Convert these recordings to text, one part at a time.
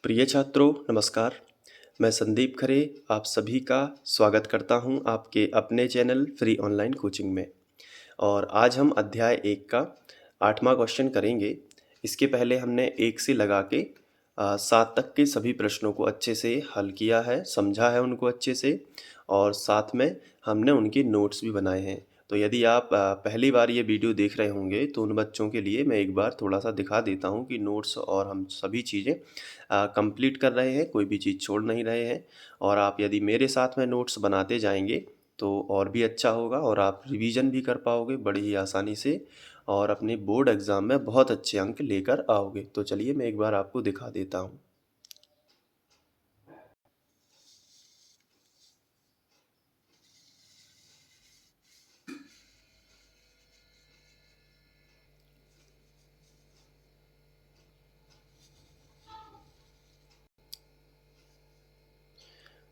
प्रिय छात्रों, नमस्कार। मैं संदीप खरे आप सभी का स्वागत करता हूं आपके अपने चैनल फ्री ऑनलाइन कोचिंग में। और आज हम अध्याय 1 का 8वां क्वेश्चन करेंगे। इसके पहले हमने 1 से लगा के 7 तक के सभी प्रश्नों को अच्छे से हल किया है, समझा है उनको अच्छे से, और साथ में हमने उनके नोट्स भी बनाए हैं। तो यदि आप पहली बार ये वीडियो देख रहे होंगे तो उन बच्चों के लिए मैं एक बार थोड़ा सा दिखा देता हूँ कि नोट्स और हम सभी चीज़ें कंप्लीट कर रहे हैं, कोई भी चीज़ छोड़ नहीं रहे हैं। और आप यदि मेरे साथ में नोट्स बनाते जाएंगे तो और भी अच्छा होगा और आप रिवीजन भी कर पाओगे बड़ी ही आसानी से और अपने बोर्ड एग्ज़ाम में बहुत अच्छे अंक लेकर आओगे। तो चलिए मैं एक बार आपको दिखा देता हूँ।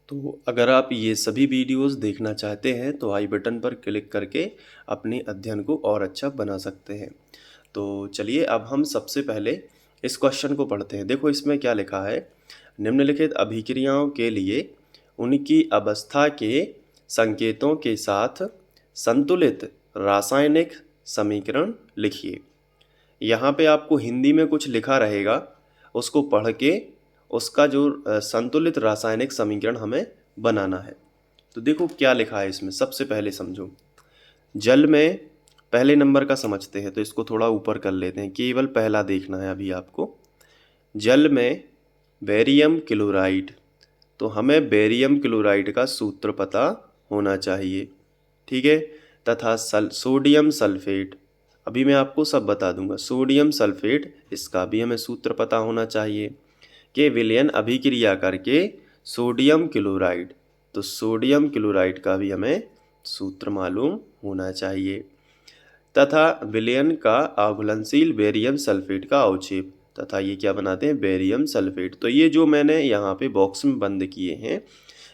तो अगर आप ये सभी वीडियोस देखना चाहते हैं तो आई बटन पर क्लिक करके अपने अध्ययन को और अच्छा बना सकते हैं। तो चलिए अब हम सबसे पहले इस क्वेश्चन को पढ़ते हैं। देखो इसमें क्या लिखा है, निम्नलिखित अभिक्रियाओं के लिए उनकी अवस्था के संकेतों के साथ संतुलित रासायनिक समीकरण लिखिए। यहाँ पे आपको हिंदी में कुछ लिखा रहेगा, उसको पढ़ के उसका जो संतुलित रासायनिक समीकरण हमें बनाना है। तो देखो क्या लिखा है इसमें, सबसे पहले समझो। जल में पहले नंबर का समझते हैं, तो इसको थोड़ा ऊपर कर लेते हैं, केवल पहला देखना है अभी आपको। जल में बेरियम क्लोराइड, तो हमें बेरियम क्लोराइड का सूत्र पता होना चाहिए, ठीक है। तथा सोडियम सल्फेट, अभी मैं आपको सब बता दूंगा। सोडियम सल्फेट, इसका भी हमें सूत्र पता होना चाहिए कि विलयन अभिक्रिया करके सोडियम क्लोराइड, तो सोडियम क्लोराइड का भी हमें सूत्र मालूम होना चाहिए। तथा विलयन का अघुलनशील बेरियम सल्फेट का अवक्षेप, तथा ये क्या बनाते हैं, बेरियम सल्फेट। तो ये जो मैंने यहाँ पे बॉक्स में बंद किए हैं,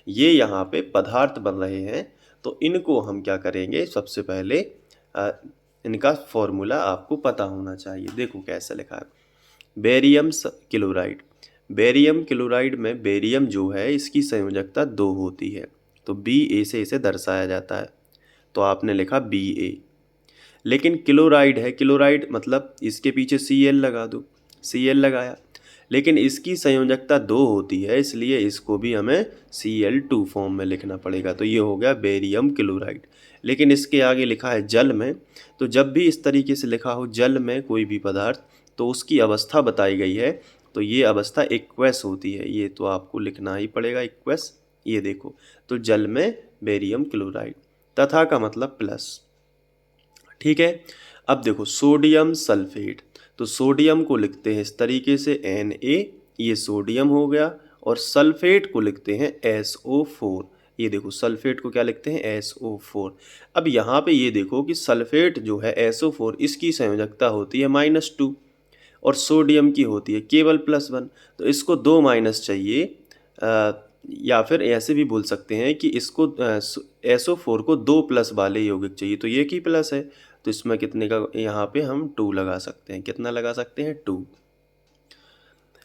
ये यहाँ पे पदार्थ बन रहे हैं। तो इनको हम क्या करेंगे, सबसे पहले इनका फॉर्मूला आपको पता होना चाहिए। देखो कैसे लिखा है, बेरियम क्लोराइड। बेरियम क्लोराइड में बेरियम जो है इसकी संयोजकता 2 होती है, तो Ba से इसे दर्शाया जाता है, तो आपने लिखा Ba। लेकिन क्लोराइड है, क्लोराइड मतलब इसके पीछे Cl लगा दो, Cl लगाया, लेकिन इसकी संयोजकता 2 होती है, इसलिए इसको भी हमें Cl2 फॉर्म में लिखना पड़ेगा। तो ये हो गया बेरियम क्लोराइड। लेकिन इसके आगे लिखा है जल में, तो जब भी इस तरीके से लिखा हो जल में कोई भी पदार्थ, तो उसकी अवस्था बताई गई है, तो ये अवस्था एक्वस होती है, ये तो आपको लिखना ही पड़ेगा एक्वस। ये देखो, तो जल में बेरियम क्लोराइड, तथा का मतलब प्लस, ठीक है। अब देखो सोडियम सल्फेट, तो सोडियम को लिखते हैं इस तरीके से Na, ये सोडियम हो गया, और सल्फेट को लिखते हैं SO4। ये देखो सल्फेट को क्या लिखते हैं, SO4। अब यहाँ पे ये देखो कि सल्फेट जो है SO4, इसकी संयोजकता होती है -2 और सोडियम की होती है केवल +1, तो इसको 2 माइनस चाहिए। या फिर ऐसे भी बोल सकते हैं कि इसको SO4 को 2 प्लस वाले यौगिक चाहिए, तो ये की प्लस है, तो इसमें कितने का, यहाँ पे हम 2 लगा सकते हैं। कितना लगा सकते हैं, 2।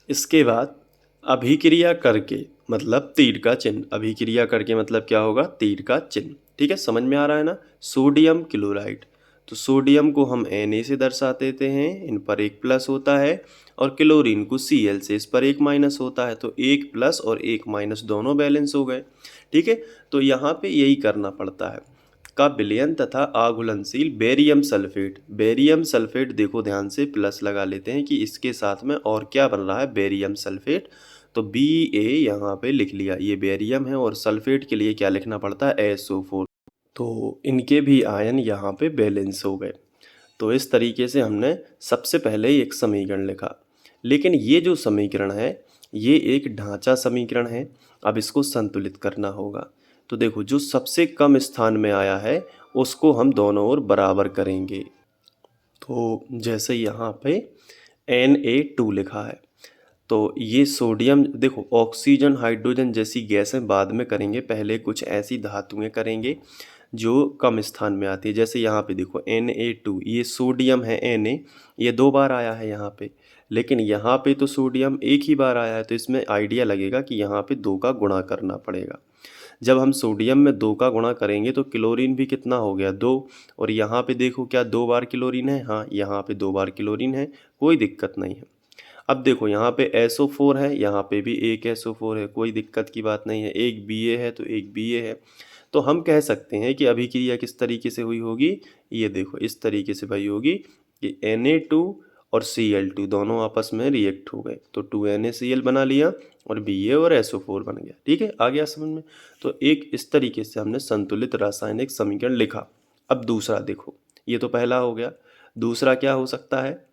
इसके बाद अभिक्रिया करके, मतलब तीर का चिन्ह, अभिक्रिया करके मतलब क्या होगा, तीर का चिन्ह, ठीक है। समझ में आ रहा है ना। सोडियम क्लोराइड, तो सोडियम को हम Na से दर्शा देते हैं, इन पर एक प्लस होता है, और क्लोरीन को Cl से, इस पर एक माइनस होता है, तो एक प्लस और एक माइनस दोनों बैलेंस हो गए, ठीक है। तो यहाँ पे यही करना पड़ता है। का विलयन तथा अघुलनशील बेरियम सल्फेट, बेरियम सल्फेट देखो ध्यान से प्लस लगा लेते हैं कि इसके साथ में और क्या बन रहा है, बेरियम सल्फेट। तो Ba यहाँ पे लिख लिया, ये बेरियम है, और सल्फेट के लिए क्या लिखना पड़ता है, SO4। तो इनके भी आयन यहाँ पे बैलेंस हो गए। तो इस तरीके से हमने सबसे पहले एक समीकरण लिखा। लेकिन ये जो समीकरण है ये एक ढांचा समीकरण है, अब इसको संतुलित करना होगा। तो देखो जो सबसे कम स्थान में आया है उसको हम दोनों ओर बराबर करेंगे। तो जैसे यहाँ पे Na2 लिखा है, तो ये सोडियम, देखो ऑक्सीजन हाइड्रोजन जैसी गैसें बाद में करेंगे, पहले कुछ ऐसी धातुएं करेंगे जो कम स्थान में आती है। जैसे यहाँ पे देखो Na2, ये सोडियम है Na, ये 2 बार आया है यहाँ पे, लेकिन यहाँ पे तो सोडियम एक ही बार आया है, तो इसमें आइडिया लगेगा कि यहाँ पे 2 का गुणा करना पड़ेगा। जब हम सोडियम में 2 का गुणा करेंगे तो क्लोरीन भी कितना हो गया 2, और यहाँ पे देखो क्या 2 बार क्लोरीन है, हाँ यहाँ पे 2 बार क्लोरीन है, कोई दिक्कत नहीं है। अब देखो यहाँ पे SO4 है, यहाँ पे भी एक SO4 है, कोई दिक्कत की बात नहीं है, एक Ba है तो एक Ba है। तो हम कह सकते हैं कि अभिक्रिया किस तरीके से हुई होगी, ये देखो इस तरीके से भाई होगी कि Na2 और Cl2 दोनों आपस में रिएक्ट हो गए, तो 2NaCl बना लिया और Ba और SO4 बन गया। ठीक है, आ गया समझ में। तो एक इस तरीके से हमने संतुलित रासायनिक समीकरण लिखा। अब दूसरा देखो, ये तो पहला हो गया, दूसरा क्या हो सकता है,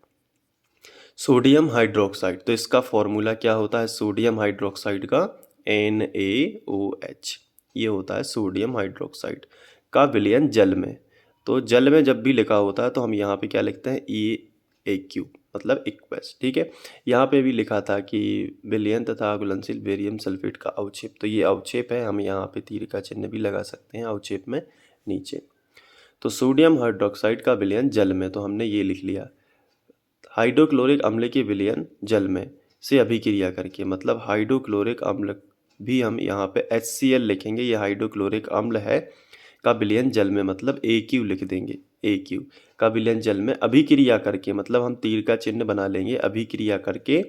सोडियम हाइड्रोक्साइड। तो इसका फॉर्मूला क्या होता है सोडियम हाइड्रोक्साइड का, NaOH। ये होता है सोडियम हाइड्रोक्साइड का विलयन जल में। तो जल में जब भी लिखा होता है तो हम यहाँ पे क्या लिखते हैं, EAQ मतलब इक्वस। ठीक है, यहाँ पे भी लिखा था कि विलयन तथा घुलनशील बेरियम सल्फेट का अवक्षेप, तो ये अवक्षेप है, हम यहाँ पे तीर का चिन्ह भी लगा सकते हैं अवक्षेप में नीचे। तो सोडियम हाइड्रोक्साइड का विलयन जल में, तो हमने ये लिख लिया। हाइड्रोक्लोरिक अम्ल के विलयन जल में से अभिक्रिया करके, मतलब हाइड्रोक्लोरिक अम्ल भी हम यहाँ पे HCl लिखेंगे, ये हाइड्रोक्लोरिक अम्ल है का विलयन जल में, मतलब AQ लिख देंगे। AQ का विलयन जल में अभिक्रिया करके, मतलब हम तीर का चिन्ह बना लेंगे, अभिक्रिया करके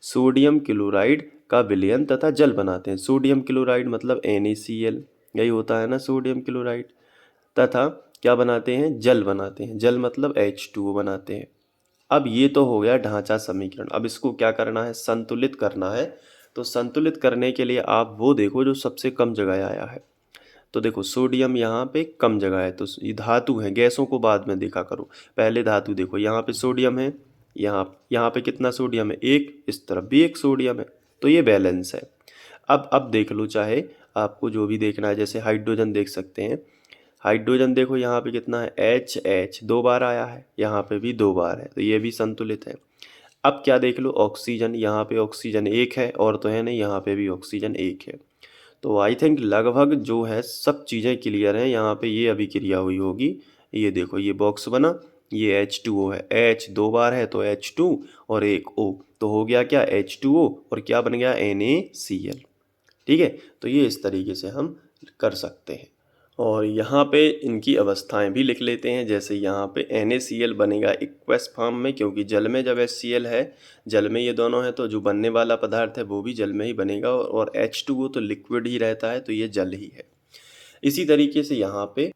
सोडियम क्लोराइड का विलयन तथा जल बनाते हैं। सोडियम क्लोराइड मतलब NaCl, यही होता है ना सोडियम क्लोराइड, तथा क्या बनाते हैं, जल बनाते हैं, जल मतलब H2O बनाते हैं। अब ये तो हो गया ढांचा समीकरण। अब इसको क्या करना है, संतुलित करना है। तो संतुलित करने के लिए आप वो देखो जो सबसे कम जगह आया है। तो देखो सोडियम यहाँ पे कम जगह है, तो ये धातु है, गैसों को बाद में देखा करो, पहले धातु देखो। यहाँ पे सोडियम है, यहाँ पे कितना सोडियम है, एक, इस तरफ भी एक सोडियम है, तो ये बैलेंस है। अब देख लो, चाहे आपको जो भी देखना है, जैसे हाइड्रोजन देख सकते हैं। हाइड्रोजन देखो यहाँ पे कितना है, H 2 बार आया है, यहाँ पे भी 2 बार है, तो ये भी संतुलित है। अब क्या देख लो, ऑक्सीजन, यहाँ पे ऑक्सीजन एक है और तो है नहीं, यहाँ पे भी ऑक्सीजन एक है। तो आई थिंक लगभग जो है सब चीज़ें क्लियर हैं। यहाँ पे ये अभिक्रिया हुई होगी, ये देखो ये बॉक्स बना, ये H2O है, H 2 बार है तो H2 और एक O, तो हो गया क्या H2O और क्या बन गया NaCl। ठीक है, तो ये इस तरीके से हम कर सकते हैं। और यहाँ पे इनकी अवस्थाएं भी लिख लेते हैं। जैसे यहाँ पे NaCl बनेगा एक्वस फॉर्म में, क्योंकि जल में जब HCl है, जल में ये दोनों है, तो जो बनने वाला पदार्थ है वो भी जल में ही बनेगा, और H2O तो लिक्विड ही रहता है, तो ये जल ही है। इसी तरीके से यहाँ पे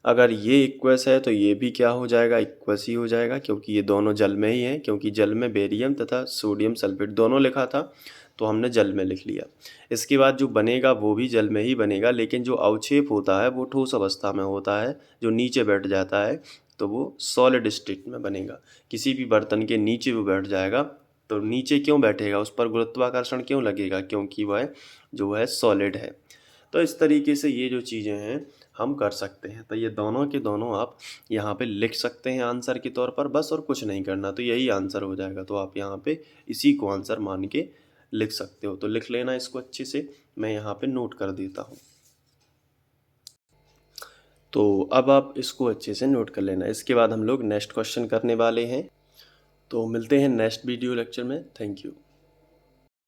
अगर ये इक्वस है तो ये भी क्या हो जाएगा, इक्वस ही हो जाएगा, क्योंकि ये दोनों जल में ही हैं, क्योंकि जल में बेरियम तथा सोडियम सल्फेट दोनों लिखा था, तो हमने जल में लिख लिया। इसके बाद जो बनेगा वो भी जल में ही बनेगा, लेकिन जो अवक्षेप होता है वो ठोस अवस्था में होता है, जो नीचे बैठ जाता है, तो वो सॉलिड स्टेट में बनेगा। किसी भी बर्तन के नीचे वो बैठ जाएगा, तो नीचे क्यों बैठेगा, उस पर गुरुत्वाकर्षण क्यों लगेगा, क्योंकि वह जो है सॉलिड है। तो इस तरीके से ये जो चीज़ें हैं हम कर सकते हैं। तो ये दोनों के दोनों आप यहाँ पे लिख सकते हैं आंसर के तौर पर, बस और कुछ नहीं करना, तो यही आंसर हो जाएगा। तो आप यहाँ पे इसी को आंसर मान के लिख सकते हो। तो लिख लेना इसको अच्छे से, मैं यहाँ पे नोट कर देता हूँ। तो अब आप इसको अच्छे से नोट कर लेना। इसके बाद हम लोग नेक्स्ट क्वेश्चन करने वाले हैं। तो मिलते हैं नेक्स्ट वीडियो लेक्चर में। Thank you.